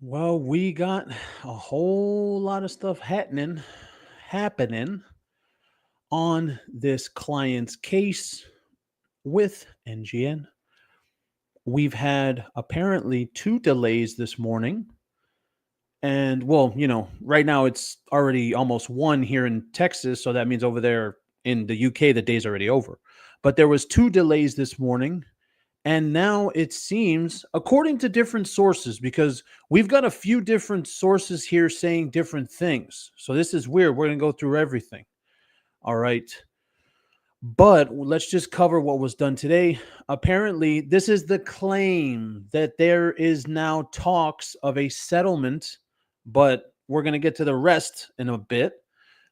Well, we got a whole lot of stuff happening on this client's case with NGN. We've had apparently two delays this morning. And well, right now it's already almost one here in Texas, so that means over there in the UK the day's already over. But there was two delays this morning. And now it seems, according to different sources, because we've got a few different sources here saying different things. So this is weird. We're going to go through everything. All right. But let's just cover what was done today. Apparently, this is the claim that there is now talks of a settlement, but we're going to get to the rest in a bit.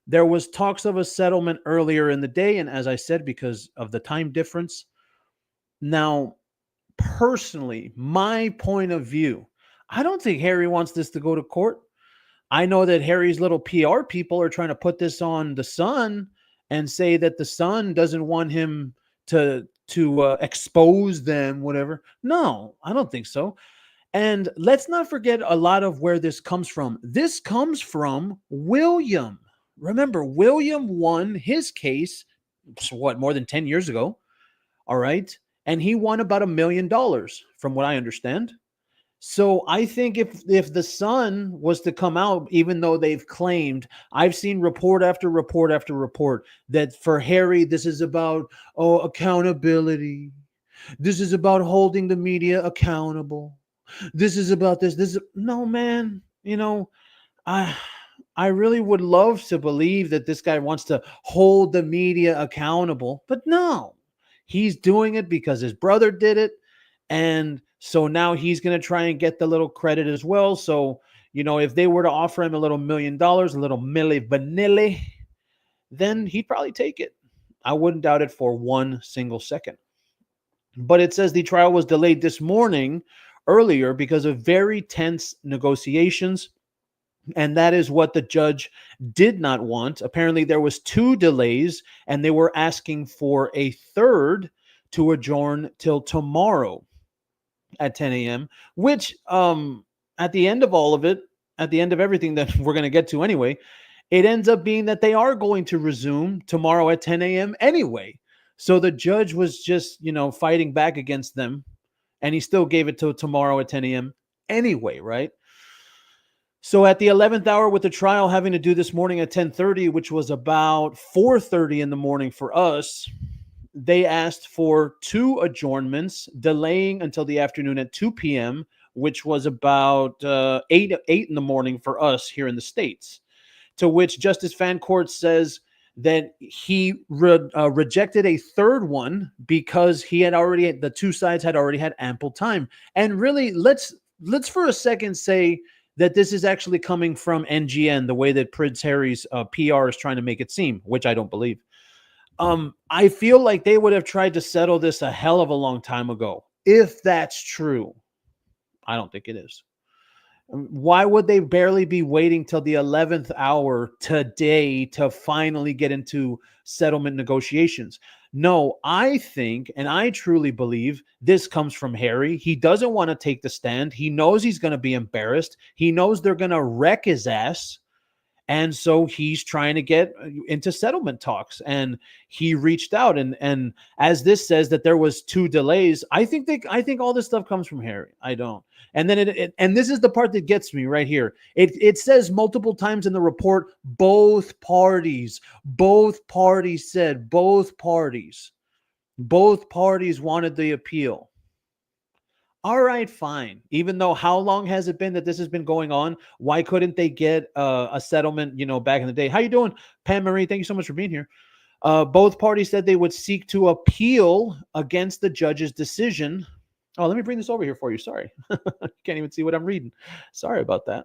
There was talks of a settlement earlier in the day. And as I said, because of the time difference, now personally, my point of view, I don't think Harry wants this to go to court. I know that Harry's little PR people are trying to put this on the Sun and say that the Sun doesn't want him to expose them, whatever. No, I don't think so. And let's not forget a lot of where this comes from. This comes from William. Remember, William won his case, what, more than 10 years ago? All right. And he won about $1 million, from what I understand. So I think if the Sun was to come out, even though they've claimed, I've seen report after report after report that for Harry, this is about accountability. This is about holding the media accountable. This is about this. This is no, man. I I really would love to believe that this guy wants to hold the media accountable, but no. He's doing it because his brother did it. And so now he's going to try and get the little credit as well. So, if they were to offer him a little $1 million, a little milli vanilli, then he'd probably take it. I wouldn't doubt it for one single second. But it says the trial was delayed this morning earlier because of very tense negotiations. And that is what the judge did not want. Apparently, there was two delays, and they were asking for a third to adjourn till tomorrow at 10 a.m., which at the end of all of it, at the end of everything that we're going to get to anyway, it ends up being that they are going to resume tomorrow at 10 a.m. anyway. So the judge was just, fighting back against them, and he still gave it till tomorrow at 10 a.m. anyway, right? So at the 11th hour, with the trial having to do this morning at 10:30, which was about 4:30 in the morning for us, they asked for two adjournments, delaying until the afternoon at 2 p.m., which was about 8 in the morning for us here in the States. To which Justice Fancourt says that he rejected a third one because the two sides had already had ample time. And really, let's for a second say that this is actually coming from NGN, the way that Prince Harry's PR is trying to make it seem, which I don't believe. I feel like they would have tried to settle this a hell of a long time ago, if that's true. I don't think it is. Why would they barely be waiting till the 11th hour today to finally get into settlement negotiations? No, I think, and I truly believe, this comes from Harry. He doesn't want to take the stand. He knows he's going to be embarrassed. He knows they're going to wreck his ass. And so he's trying to get into settlement talks, and he reached out. And as this says that there was two delays, I think all this stuff comes from Harry. I don't. And then and this is the part that gets me right here. It says multiple times in the report, both parties said, both parties wanted the appeal. All right, fine. Even though, how long has it been that this has been going on? Why couldn't they get a settlement, back in the day? How you doing, Pam Marie? Thank you so much for being here. Both parties said they would seek to appeal against the judge's decision. Oh, let me bring this over here for you. Sorry. Can't even see what I'm reading. Sorry about that.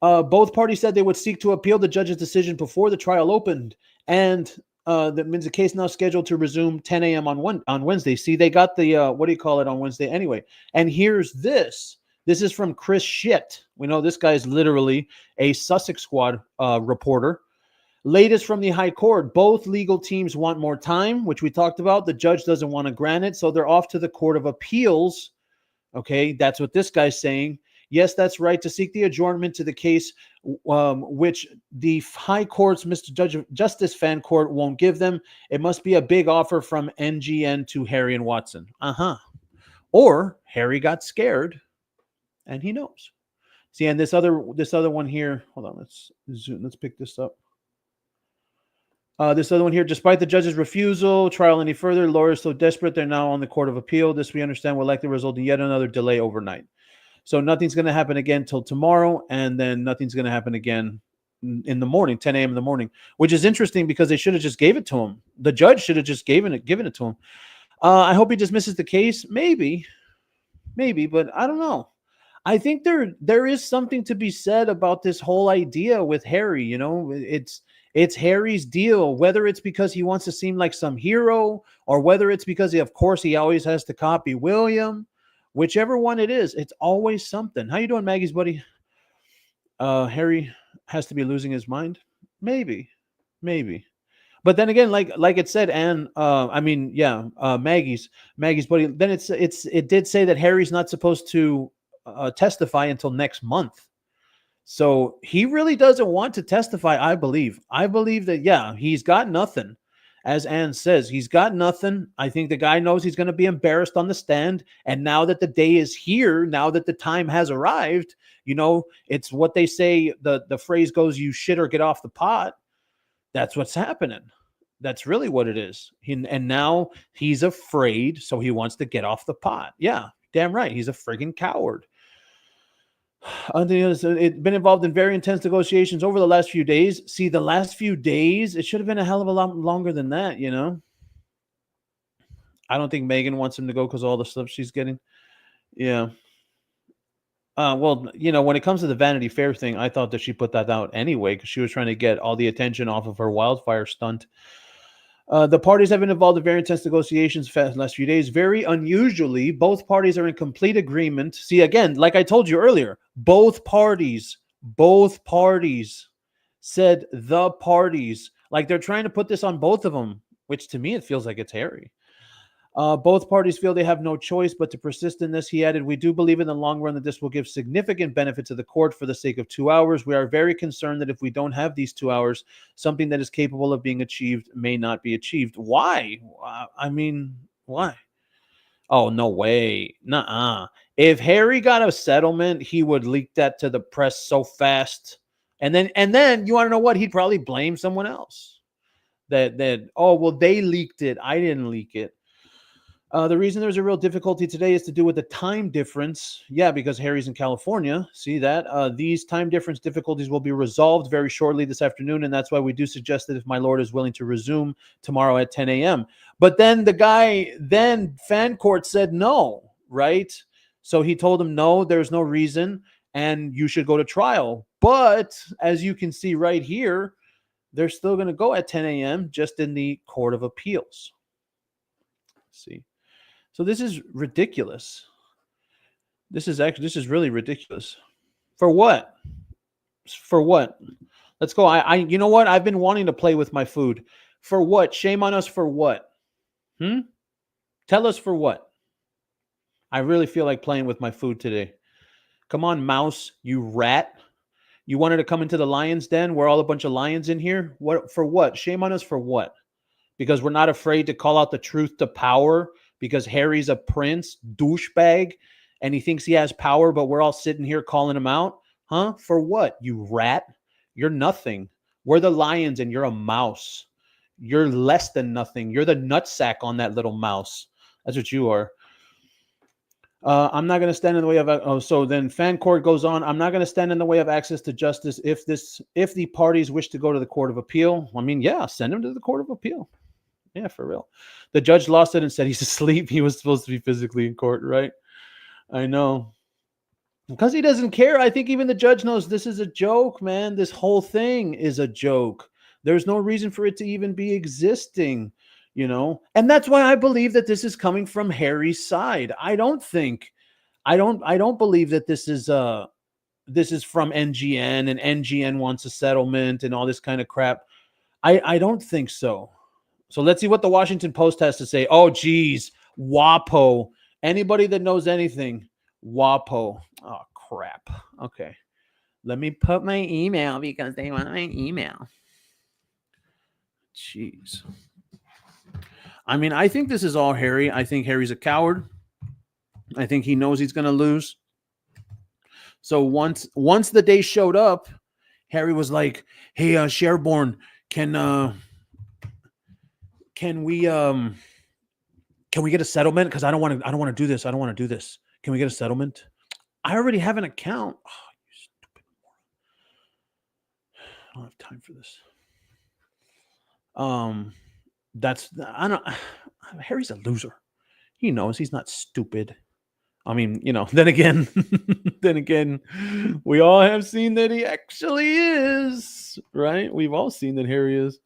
Both parties said they would seek to appeal the judge's decision before the trial opened. And that means the case now scheduled to resume 10 a.m. on Wednesday. See, they got the, on Wednesday anyway. And here's this. This is from Chris Shit. We know this guy is literally a Sussex Squad reporter. Latest from the High Court. Both legal teams want more time, which we talked about. The judge doesn't want to grant it, so they're off to the Court of Appeals. Okay, that's what this guy's saying. Yes, that's right, to seek the adjournment to the case, which the High Court's Mr. Justice Fan Court won't give them. It must be a big offer from NGN to Harry and Watson. Or Harry got scared and he knows. See, and this other one here, hold on, let's pick this up. This other one here, despite the judge's refusal, trial any further, lawyers so desperate they're now on the Court of Appeal. This we understand will likely result in yet another delay overnight. So nothing's going to happen again till tomorrow, and then nothing's going to happen again in the morning, 10 a.m. in the morning, which is interesting because they should have just gave it to him. The judge should have just given it to him. I hope he dismisses the case. Maybe, but I don't know. I think there is something to be said about this whole idea with Harry. You know, it's Harry's deal, whether it's because he wants to seem like some hero or whether it's because, of course, he always has to copy William. Whichever one it is, it's always something. How you doing, Maggie's buddy? Harry has to be losing his mind. Maybe. But then again, like it said, and Maggie's buddy. Then it did say that Harry's not supposed to testify until next month. So he really doesn't want to testify, I believe. I believe that, yeah, he's got nothing. As Ann says, he's got nothing. I think the guy knows he's going to be embarrassed on the stand. And now that the day is here, now that the time has arrived, you know, it's what they say, the phrase goes, you shit or get off the pot. That's what's happening. That's really what it is. And now he's afraid, so he wants to get off the pot. Yeah, damn right. He's a friggin' coward. It's been involved in very intense negotiations over the last few days. See, the last few days, it should have been a hell of a lot longer than that, you know? I don't think Meghan wants him to go because of all the stuff she's getting. Yeah. Well, you know, when it comes to the Vanity Fair thing, I thought that she put that out anyway because she was trying to get all the attention off of her wildfire stunt. The parties have been involved in very intense negotiations the last few days. Very unusually, both parties are in complete agreement. See, again, like I told you earlier, both parties said the parties. Like they're trying to put this on both of them, which to me, it feels like it's Harry. Both parties feel they have no choice but to persist in this. He added, we do believe in the long run that this will give significant benefit to the court for the sake of 2 hours. We are very concerned that if we don't have these 2 hours, something that is capable of being achieved may not be achieved. Why? Why? Oh, no way. Nuh-uh. If Harry got a settlement, he would leak that to the press so fast. And then you want to know what? He'd probably blame someone else. Oh, well, they leaked it. I didn't leak it. The reason there's a real difficulty today is to do with the time difference. Yeah, because Harry's in California. See that? These time difference difficulties will be resolved very shortly this afternoon, and that's why we do suggest that if my lord is willing to resume tomorrow at 10 a.m. But then Fan Court said no, right? So he told him, no, there's no reason, and you should go to trial. But as you can see right here, they're still going to go at 10 a.m. just in the Court of Appeals. Let's see. So this is ridiculous. This is really ridiculous. For what? Let's go. You know what? I've been wanting to play with my food. For what? Shame on us for what? Tell us for what? I really feel like playing with my food today. Come on, mouse, you rat. You wanted to come into the lion's den? We're all a bunch of lions in here? What? For what? Shame on us for what? Because we're not afraid to call out the truth to power? Because Harry's a prince, douchebag, and he thinks he has power, but we're all sitting here calling him out? Huh? For what, you rat? You're nothing. We're the lions, and you're a mouse. You're less than nothing. You're the nutsack on that little mouse. That's what you are. I'm not going to stand in the way of... so then Fan Court goes on. I'm not going to stand in the way of access to justice if the parties wish to go to the Court of Appeal. I mean, yeah, send them to the Court of Appeal. Yeah, for real. The judge lost it and said he's asleep. He was supposed to be physically in court, right? I know. Because he doesn't care. I think even the judge knows this is a joke, man. This whole thing is a joke. There's no reason for it to even be existing, you know? And that's why I believe that this is coming from Harry's side. I don't believe that this is from NGN and NGN wants a settlement and all this kind of crap. I don't think so. So let's see what the Washington Post has to say. Oh, geez. WAPO. Anybody that knows anything. WAPO. Oh, crap. Okay. Let me put my email because they want my email. Jeez. I mean, I think this is all Harry. I think Harry's a coward. I think he knows he's going to lose. So once the day showed up, Harry was like, "Hey, Sherborne, can we get a settlement? Because I don't want to do this. I don't want to do this. Can we get a settlement? I already have an account. Oh, you stupid moron. I don't have time for this. Harry's a loser. He knows he's not stupid. I mean, then again, we all have seen that he actually is, right? We've all seen that Harry is.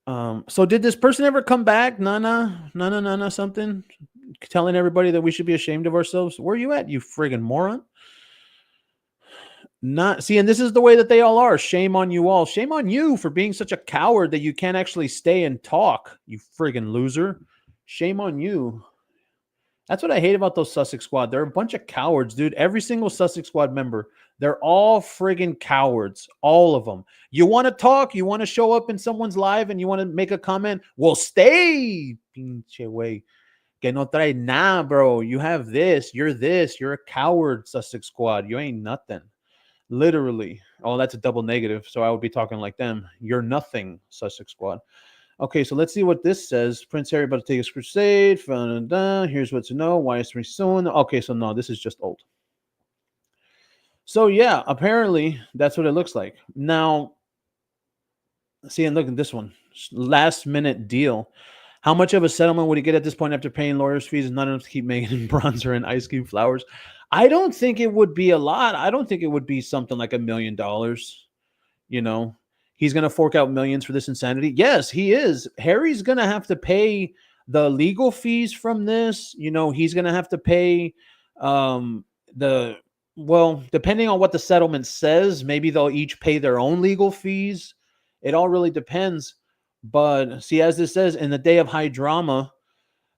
So did this person ever come back? Nana, something? Telling everybody that we should be ashamed of ourselves? Where are you at, you friggin' moron? Not see, and this is the way that they all are. Shame on you all. Shame on you for being such a coward that you can't actually stay and talk, you friggin' loser. Shame on you. That's what I hate about those Sussex Squad. They're a bunch of cowards, dude. Every single Sussex Squad member, they're all friggin' cowards. All of them. You want to talk? You want to show up in someone's live and you want to make a comment? Well, stay. Pinche way. Que no trae nada, bro. You have this. You're this. You're a coward, Sussex Squad. You ain't nothing. Literally. Oh, that's a double negative. So I would be talking like them. You're nothing, Sussex Squad. Okay, so let's see what this says. Prince Harry about to take his crusade. Here's what to know. Why is he soon? Okay, so no, this is just old. So yeah, apparently that's what it looks like. Now, see, and look at this one. Last minute deal. How much of a settlement would he get at this point after paying lawyers' fees and not enough to keep making bronzer and ice cream flowers? I don't think it would be a lot. I don't think it would be something like $1 million. He's going to fork out millions for this insanity. Yes, he is. Harry's going to have to pay the legal fees from this. He's going to have to pay depending on what the settlement says, maybe they'll each pay their own legal fees. It all really depends. But see, as this says, in the day of high drama,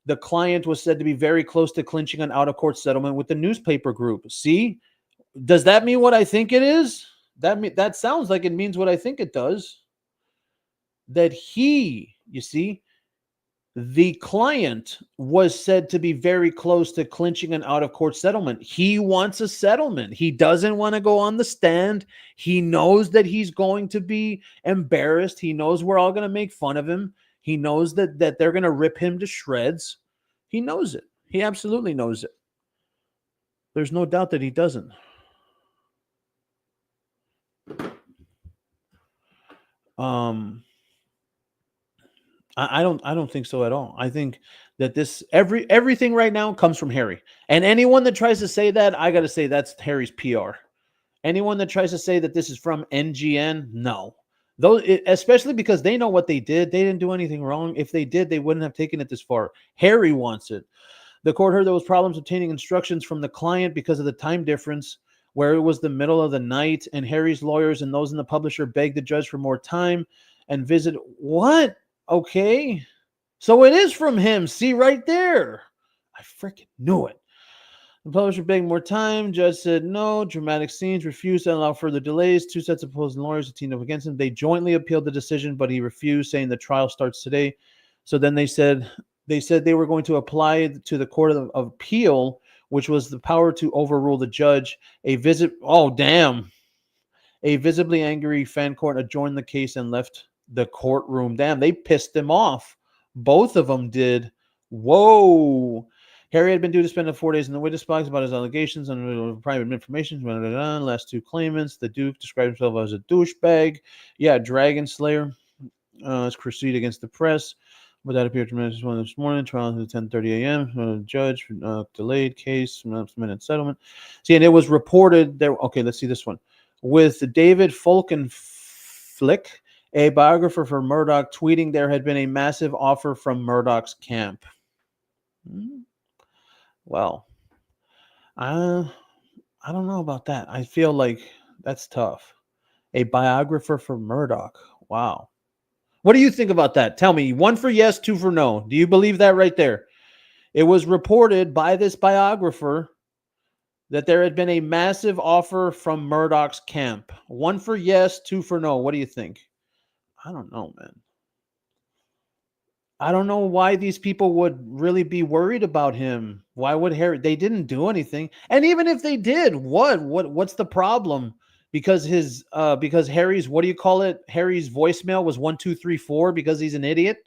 the client was said to be very close to clinching an out-of-court settlement with the newspaper group. See, does that mean what I think it is? That sounds like it means what I think it does. That the client was said to be very close to clinching an out-of-court settlement. He wants a settlement. He doesn't want to go on the stand. He knows that he's going to be embarrassed. He knows we're all going to make fun of him. He knows that they're going to rip him to shreds. He knows it. He absolutely knows it. There's no doubt that he doesn't. I don't think so at all. I think that this everything right now comes from Harry. And anyone that tries to say that, I got to say that's Harry's PR. Anyone that tries to say that this is from NGN, no. Especially because they know what they did. They didn't do anything wrong. If they did, they wouldn't have taken it this far. Harry wants it. The court heard there was problems obtaining instructions from the client because of the time difference, where it was the middle of the night, and Harry's lawyers and those in the publisher begged the judge for more time and visit. What? Okay. So it is from him. See right there. I freaking knew it. The publisher begged more time. Judge said no. Dramatic scenes. Refused to allow further delays. Two sets of opposing lawyers teamed up against him. They jointly appealed the decision, but he refused, saying the trial starts today. So then they said they were going to apply to the Court of Appeal, which was the power to overrule the judge. A visibly angry fan court adjourned the case and left the courtroom. Damn, they pissed him off. Both of them did. Whoa. Harry had been due to spend 4 days in the witness box about his allegations on private information. Last two claimants. The Duke described himself as a douchebag. Yeah, Dragon Slayer. His crusade against the press. But that appeared tremendous one this morning. Trial at 10:30 a.m. Judge delayed case, minute settlement. See, and it was reported there. Okay, let's see this one. With David Folkenflik, a biographer for Murdoch, tweeting there had been a massive offer from Murdoch's camp. Well, I don't know about that. I feel like that's tough. A biographer for Murdoch. Wow. What do you think about that? Tell me. 1 for yes, 2 for no. Do you believe that right there? It was reported by this biographer that there had been a massive offer from Murdoch's camp. 1 for yes, 2 for no. What do you think? I don't know, man. I don't know why these people would really be worried about him. Why would Harry? They didn't do anything. And even if they did, what's the problem? Because Harry's, what do you call it? Harry's voicemail was 1234 because he's an idiot.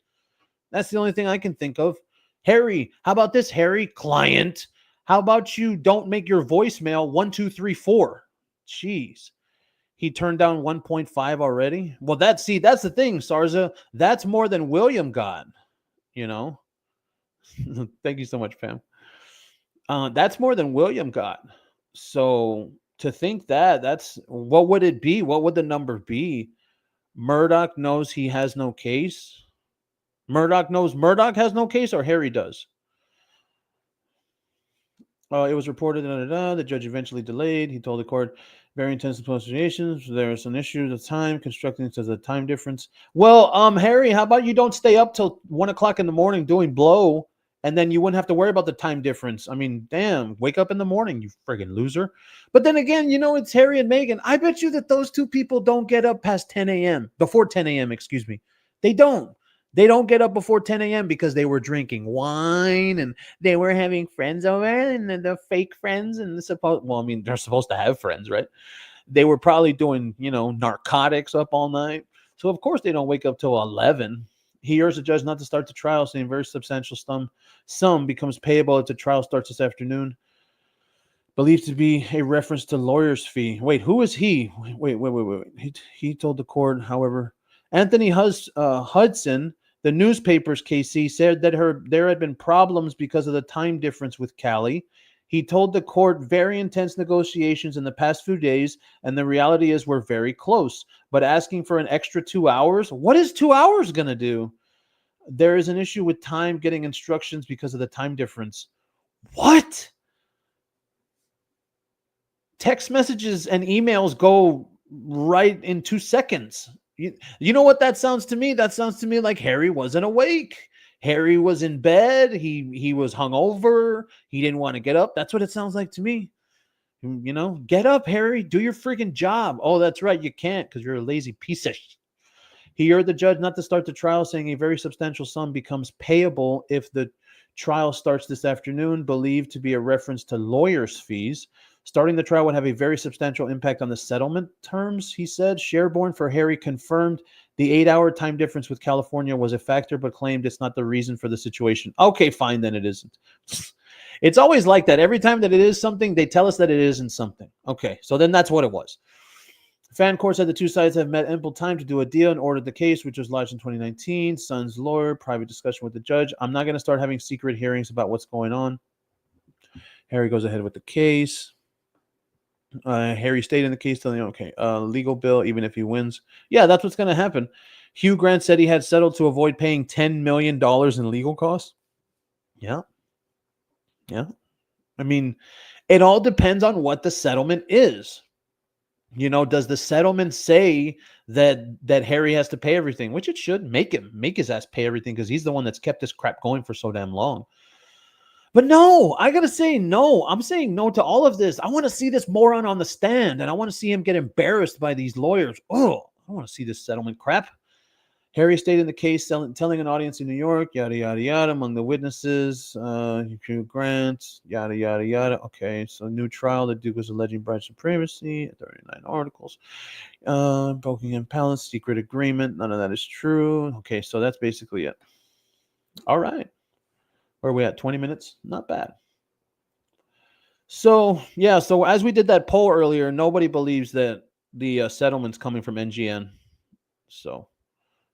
That's the only thing I can think of. Harry, how about this, Harry? Client, how about you don't make your voicemail 1234? Jeez. He turned down 1.5 already. Well, that's the thing, Sarza. That's more than William got, you know. Thank you so much, Pam. That's more than William got. So to think that's what would it be? What would the number be? Murdoch knows he has no case. Murdoch knows Murdoch has no case, or Harry does. It was reported that the judge eventually delayed. He told the court very intense negotiations. There are some issues of time constructing to the time difference. Well, Harry, how about you don't stay up till 1 o'clock in the morning doing blow, and then you wouldn't have to worry about the time difference. I mean, damn, wake up in the morning, you friggin' loser. But then again, it's Harry and Meghan. I bet you that those two people don't get up past 10 a.m. Before 10 a.m. Excuse me. They don't. They don't get up before 10 a.m. because they were drinking wine and they were having friends over, and the fake friends, and they're supposed to have friends, right? They were probably doing, narcotics up all night. So of course they don't wake up till 11. He urged the judge not to start the trial, saying very substantial sum becomes payable if the trial starts this afternoon. Believed to be a reference to lawyer's fee. Wait, who is he? Wait. He told the court, however, Anthony Hudson, the newspaper's KC, said that there had been problems because of the time difference with Callie. He told the court very intense negotiations in the past few days, and the reality is we're very close. But asking for an extra 2 hours, what is 2 hours going to do? There is an issue with time getting instructions because of the time difference. What? Text messages and emails go right in 2 seconds. You know what that sounds to me? That sounds to me like Harry wasn't awake. Harry was in bed. He was hungover. He didn't want to get up. That's what it sounds like to me. Get up, Harry. Do your freaking job. Oh, that's right. You can't because you're a lazy piece of shit. He urged the judge not to start the trial, saying a very substantial sum becomes payable if the trial starts this afternoon, believed to be a reference to lawyers' fees. Starting the trial would have a very substantial impact on the settlement terms, he said. Sherborne for Harry confirmed the 8-hour time difference with California was a factor, but claimed it's not the reason for the situation. Okay, fine, then it isn't. It's always like that. Every time that it is something, they tell us that it isn't something. Okay, so then that's what it was. Fan court said the two sides have met ample time to do a deal and ordered the case, which was lodged in 2019. Son's lawyer, private discussion with the judge. I'm not going to start having secret hearings about what's going on. Harry goes ahead with the case. Harry stayed in the case till legal bill, even if he wins. Yeah, that's what's going to happen. Hugh Grant said he had settled to avoid paying $10 million in legal costs. Yeah. I mean, it all depends on what the settlement is. Does the settlement say that Harry has to pay everything, which it should make his ass pay everything because he's the one that's kept this crap going for so damn long. But no, I got to say no. I'm saying no to all of this. I want to see this moron on the stand, and I want to see him get embarrassed by these lawyers. Oh, I want to see this settlement crap. Harry stayed in the case, telling an audience in New York, yada, yada, yada, among the witnesses, Hugh Grant, yada, yada, yada. Okay, so new trial. The Duke was alleging bride supremacy, 39 articles. Buckingham Palace, secret agreement. None of that is true. Okay, so that's basically it. All right. Where are we at? 20 minutes? Not bad. So, yeah, so as we did that poll earlier, nobody believes that the settlement's coming from NGN. So,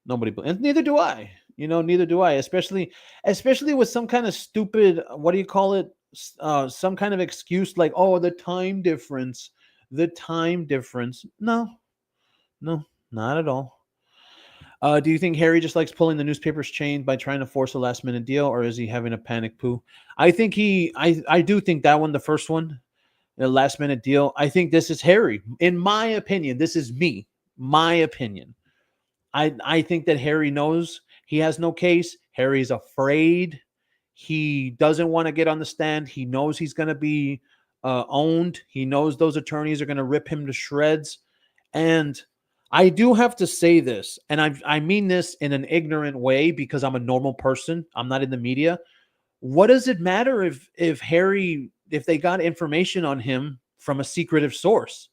nobody, and neither do I. Neither do I, especially with some kind of stupid, what do you call it? Some kind of excuse like, oh, the time difference. The time difference. No, not at all. Do you think Harry just likes pulling the newspaper's chain by trying to force a last-minute deal, or is he having a panic poo? I think I do think that one, the first one, the last-minute deal, I think this is Harry. In my opinion, this is me. My opinion. I think that Harry knows he has no case. Harry's afraid. He doesn't want to get on the stand. He knows he's going to be owned. He knows those attorneys are going to rip him to shreds. And I do have to say this, and I mean this in an ignorant way because I'm a normal person. I'm not in the media. What does it matter if Harry, if they got information on him from a secretive source?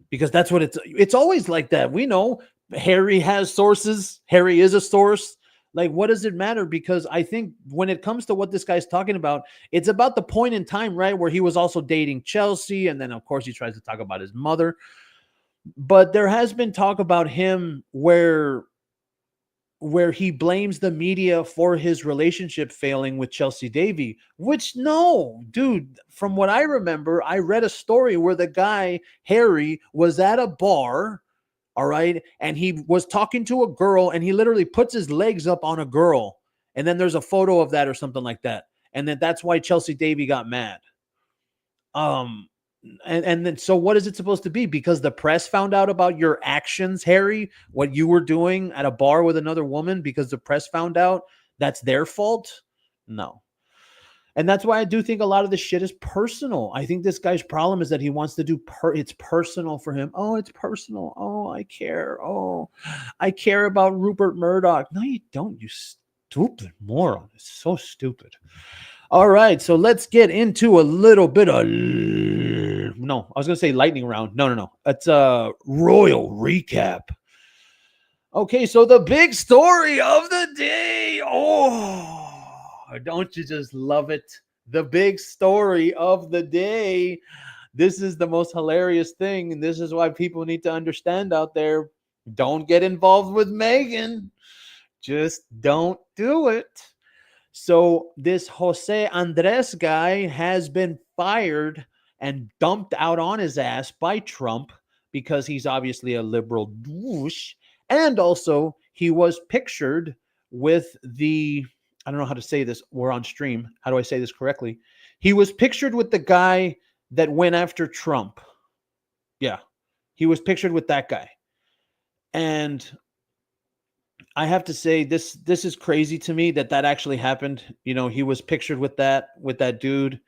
Because that's what it's always like that. We know Harry has sources. Harry is a source. Like, what does it matter? Because I think when it comes to what this guy's talking about, it's about the point in time, right, where he was also dating Chelsea, and then of course he tries to talk about his mother. But there has been talk about him where he blames the media for his relationship failing with Chelsea Davy, which no, dude, from what I remember, I read a story where the guy, Harry, was at a bar, all right, and he was talking to a girl and he literally puts his legs up on a girl. And then there's a photo of that or something like that. And then that's why Chelsea Davy got mad. And then so what is it supposed to be? Because the press found out about your actions, Harry, what you were doing at a bar with another woman because the press found out, that's their fault? No. And that's why I do think a lot of this shit is personal. I think this guy's problem is that he wants to do it's personal for him. Oh, it's personal. Oh, I care. Oh, I care about Rupert Murdoch. No, you don't, you stupid moron. It's so stupid. All right, so let's get into a little bit of no, I was gonna say lightning round. No. It's a royal recap. Okay, so the big story of the day. Oh, don't you just love it? The big story of the day. This is the most hilarious thing, and this is why people need to understand out there. Don't get involved with Meghan. Just don't do it. So this Jose Andres guy has been fired and dumped out on his ass by Trump because he's obviously a liberal douche. And also he was pictured with I don't know how to say this. We're on stream. How do I say this correctly? He was pictured with the guy that went after Trump. Yeah, he was pictured with that guy. And I have to say this is crazy to me that actually happened. You know, he was pictured with that dude.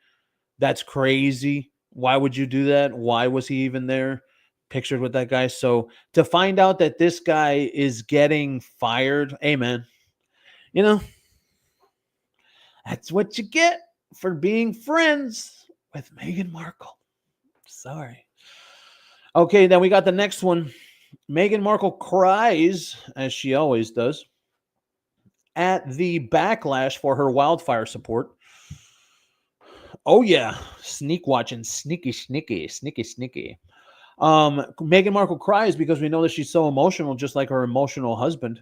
That's crazy. Why would you do that? Why was he even there? Pictured with that guy. So to find out that this guy is getting fired, hey man, you know, that's what you get for being friends with Meghan Markle. Sorry. Okay, then we got the next one. Meghan Markle cries, as she always does, at the backlash for her wildfire support. Oh yeah, sneak watching, sneaky. Meghan Markle cries because we know that she's so emotional, just like her emotional husband.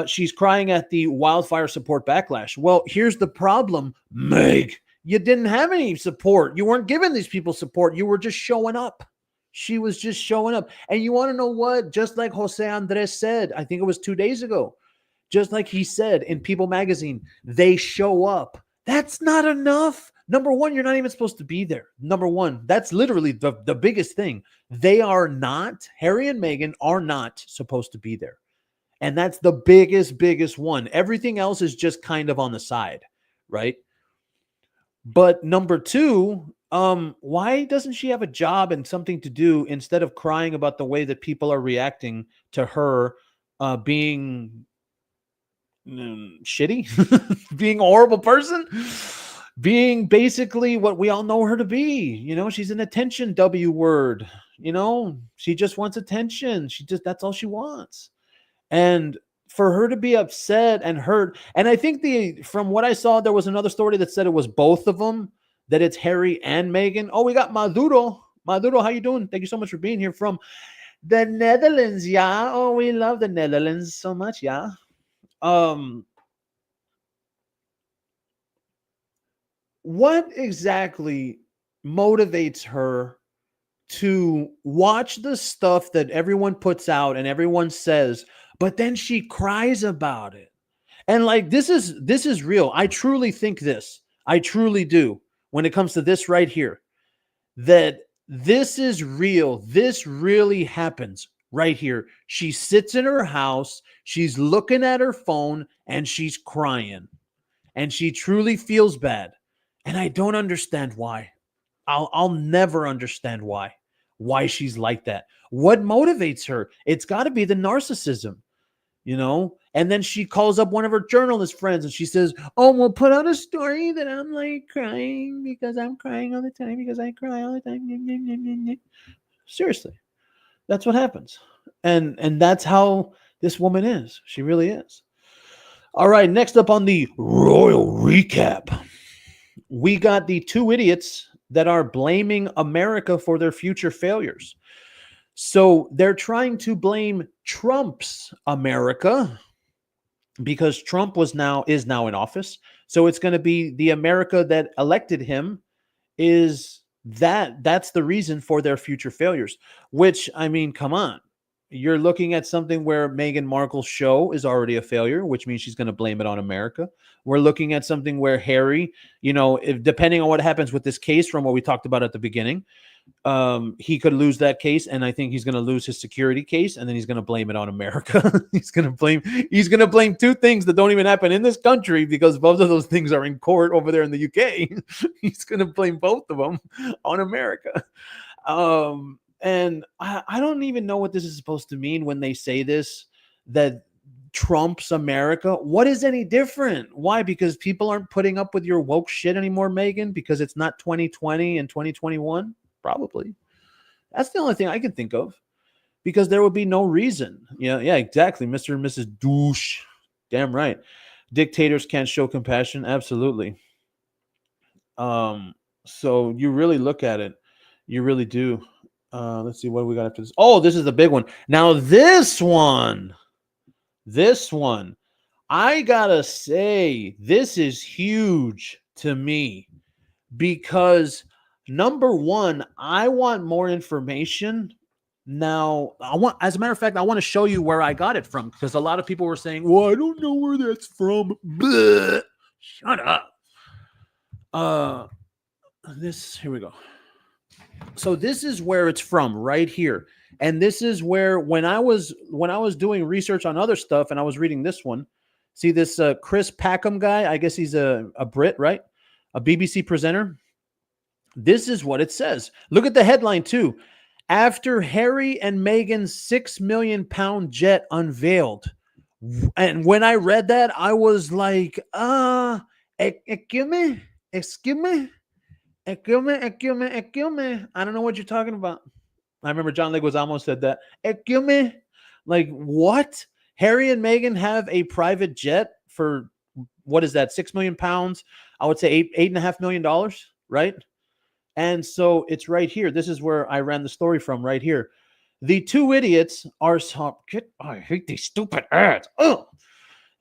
She's crying at the wildfire support backlash. Well, here's the problem, Meg. You didn't have any support. You weren't giving these people support. You were just showing up. She was just showing up. And you want to know what? Just like Jose Andres said, I think it was 2 days ago, just like he said in People magazine, they show up. That's not enough. Number one, you're not even supposed to be there. Number one, that's literally the biggest thing. They are not, Harry and Meghan are not supposed to be there. And that's the biggest one. Everything else is just kind of on the side, right? But number two, why doesn't she have a job and something to do instead of crying about the way that people are reacting to her being shitty, being a horrible person, being basically what we all know her to be? You know, she's an attention W word. You know, she just wants attention. That's all she wants. And for her to be upset and hurt, and I think from what I saw, there was another story that said it was both of them, that it's Harry and Meghan. Oh, we got Maduro. Maduro, how you doing? Thank you so much for being here from the Netherlands. Yeah. Oh, we love the Netherlands so much. Yeah. What exactly motivates her to watch the stuff that everyone puts out and everyone says, but then she cries about it? And like, this is real. I truly think this. I truly do. When it comes to this right here, that this is real. This really happens right here. She sits in her house, she's looking at her phone, and she's crying. And she truly feels bad. And I don't understand why. I'll never understand why she's like that. What motivates her? It's got to be the narcissism, you know? And then she calls up one of her journalist friends and she says, "Oh, we'll put out a story that I'm like crying because I'm crying all the time because I cry all the time." Seriously, that's what happens. And that's how this woman is. She really is. All right, next up on the Royal Recap, we got the two idiots that are blaming America for their future failures. So they're trying to blame Trump's America because Trump is now in office. So it's going to be the America that elected him is that's the reason for their future failures, which, I mean, come on. You're looking at something where Meghan Markle's show is already a failure, which means she's going to blame it on America. We're looking at something where Harry, if depending on what happens with this case from what we talked about at the beginning, he could lose that case, and I think he's going to lose his security case, and then he's going to blame it on America. he's going to blame two things that don't even happen in this country because both of those things are in court over there in the UK. He's going to blame both of them on America. And I don't even know what this is supposed to mean when they say this, that Trump's America. What is any different? Why? Because people aren't putting up with your woke shit anymore, Megan, because it's not 2020 and 2021. Probably. That's the only thing I can think of, because there would be no reason. Yeah, exactly. Mr. and Mrs. Douche. Damn right. Dictators can't show compassion. Absolutely. So you really look at it. You really do. Let's see what we got after this. Oh, this is the big one. Now this one, I gotta say, this is huge to me because number one, I want more information. Now, as a matter of fact, I want to show you where I got it from, because a lot of people were saying, "Well, I don't know where that's from." Bleh. Shut up. Here we go. So this is where it's from, right here. And this is where when I was doing research on other stuff and I was reading this one, see this Chris Packham guy, I guess he's a Brit, right? A BBC presenter. This is what it says. Look at the headline too. After Harry and Meghan's £6 million jet unveiled. And when I read that, I was like, excuse me. I don't know what you're talking about. I remember John Leguizamo said that. Excuse me. Like, what? Harry and Meghan have a private jet for, what is that, £6 million? I would say $8.5 million, right? And so it's right here. This is where I ran the story from, right here. The two idiots are... I hate these stupid ads. Oh.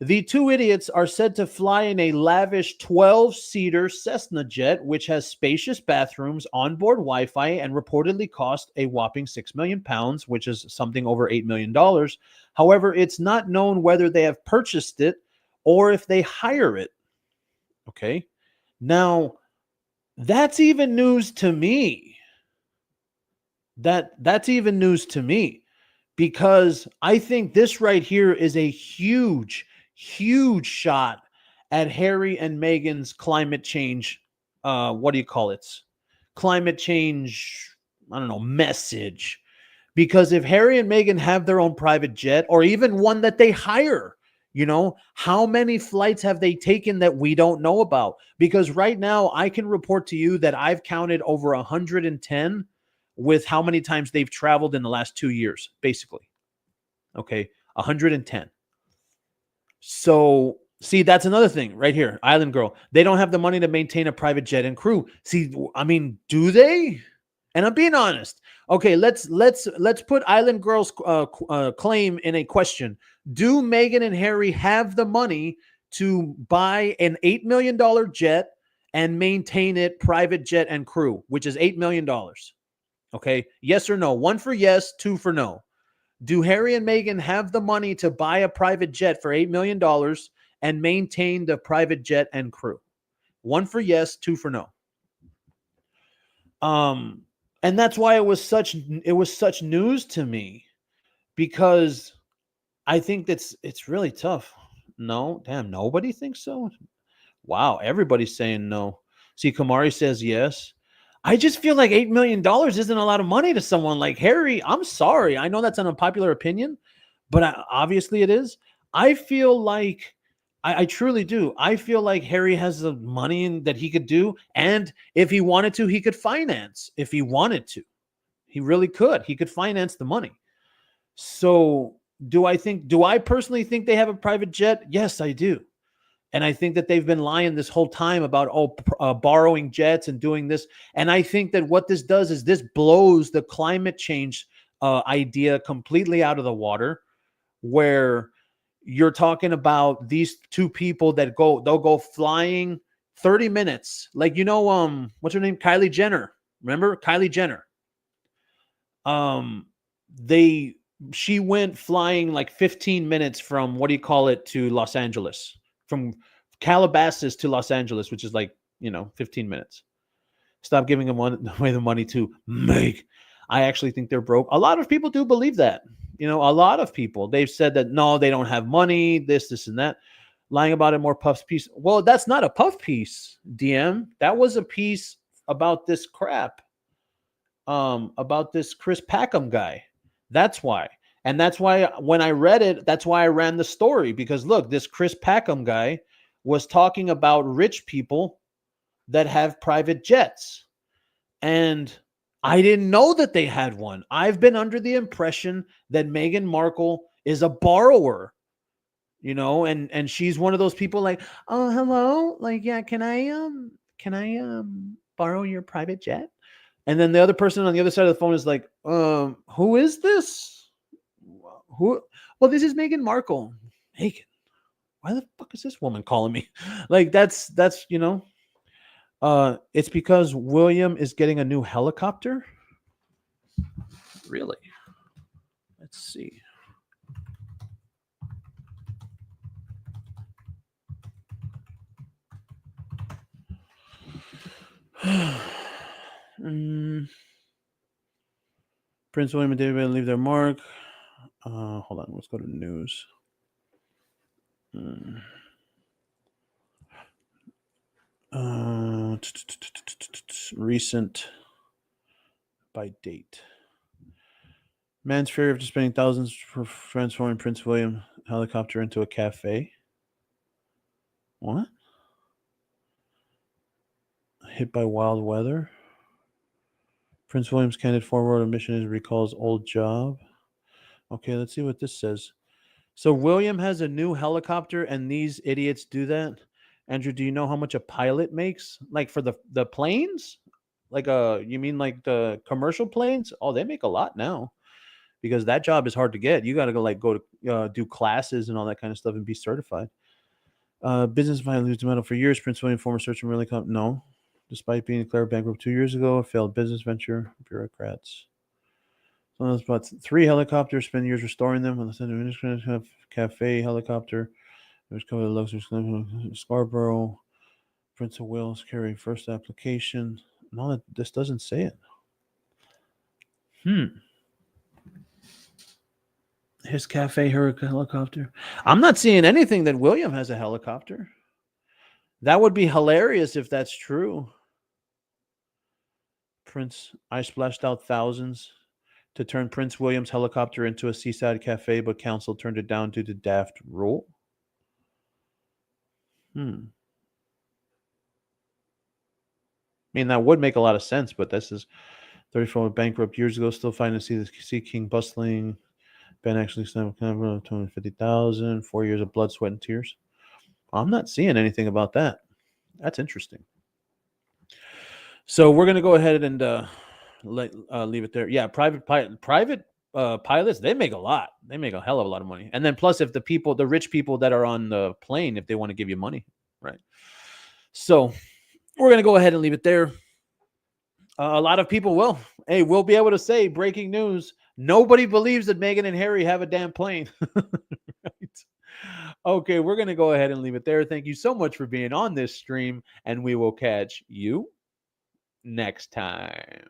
The two idiots are said to fly in a lavish 12-seater Cessna jet, which has spacious bathrooms, onboard Wi-Fi, and reportedly cost a whopping £6 million, which is something over $8 million. However, it's not known whether they have purchased it or if they hire it. Okay. Now, that's even news to me. That's even news to me, because I think this right here is a huge shot at Harry and Meghan's climate change. What do you call it? Climate change, I don't know, message. Because if Harry and Meghan have their own private jet, or even one that they hire, how many flights have they taken that we don't know about? Because right now I can report to you that I've counted over 110 with how many times they've traveled in the last 2 years, basically. Okay, 110. So, see, that's another thing right here. Island Girl. They don't have the money to maintain a private jet and crew. See, I mean, do they? And I'm being honest. Okay, let's put Island Girl's claim in a question. Do Meghan and Harry have the money to buy an $8 million jet and maintain it private jet and crew, which is $8 million? Okay, yes or no? 1 for yes, 2 for no. Do Harry and Meghan have the money to buy a private jet for $8 million and maintain the private jet and crew? 1 for yes, 2 for no. And that's why it was such news to me, because I think it's really tough. No, damn, nobody thinks so. Wow, everybody's saying no. See, Kamari says yes. I just feel like $8 million isn't a lot of money to someone like Harry. I'm sorry. I know that's an unpopular opinion, but obviously it is. I feel like I truly do. I feel like Harry has the money that he could do. And if he wanted to, he could finance if he wanted to. He really could. He could finance the money. So do I personally think they have a private jet? Yes, I do. And I think that they've been lying this whole time about borrowing jets and doing this. And I think that what this does is this blows the climate change idea completely out of the water. Where you're talking about these two people that they'll go flying 30 minutes, like what's her name, Kylie Jenner. Remember Kylie Jenner? Um, they she went flying like 15 minutes from what do you call it to Los Angeles, from Calabasas to Los Angeles, which is like 15 minutes. Stop giving them away the money to make. I actually think they're broke. A lot of people do believe that. A lot of people, they've said that no, they don't have money, this, and that. Lying about it, more puff piece. Well, that's not a puff piece, DM. That was a piece about this crap. About this Chris Packham guy. That's why. And that's why when I read it, that's why I ran the story. Because look, this Chris Packham guy was talking about rich people that have private jets. And I didn't know that they had one. I've been under the impression that Meghan Markle is a borrower, and she's one of those people like, oh, hello, like, yeah, can I borrow your private jet? And then the other person on the other side of the phone is like, who is this? Who? Well, this is Meghan Markle. Meghan, why the fuck is this woman calling me? Like, that's it's because William is getting a new helicopter. Really? Let's see. Prince William and David leave their mark. Hold on, let's go to news. Recent by date. Man's fury after spending thousands for transforming Prince William helicopter into a cafe. What? Hit by wild weather. Prince William's candid forward admission is recalls old job. Okay, let's see what this says. So William has a new helicopter, and these idiots do that. Andrew, do you know how much a pilot makes? Like for the planes? Like you mean like the commercial planes? Oh, they make a lot now, because that job is hard to get. You got to go to do classes and all that kind of stuff and be certified. Business finally lose the medal for years. Prince William, former search and really no. Despite being declared bankrupt 2 years ago, a failed business venture, bureaucrats. So that's about 3 helicopters. Spend years restoring them. On the center have cafe helicopter. There's covered luxury Scarborough. Prince of Wales carry first application. No, this doesn't say it. His cafe helicopter. I'm not seeing anything that William has a helicopter. That would be hilarious if that's true. I splashed out thousands to turn Prince William's helicopter into a seaside cafe, but council turned it down due to daft rule. I mean, that would make a lot of sense, but this is 34 bankrupt years ago, still fighting to see the Sea King bustling. Ben actually signed a 250,000, 4 years of blood, sweat, and tears. I'm not seeing anything about that. That's interesting. So we're gonna go ahead and leave it there. Yeah, private pilots, they make a lot. They make a hell of a lot of money. And then plus, if the rich people that are on the plane, if they want to give you money, right? So we're gonna go ahead and leave it there. A lot of people will. Hey, we'll be able to say breaking news. Nobody believes that Meghan and Harry have a damn plane. Right? Okay, we're going to go ahead and leave it there. Thank you so much for being on this stream, and we will catch you next time.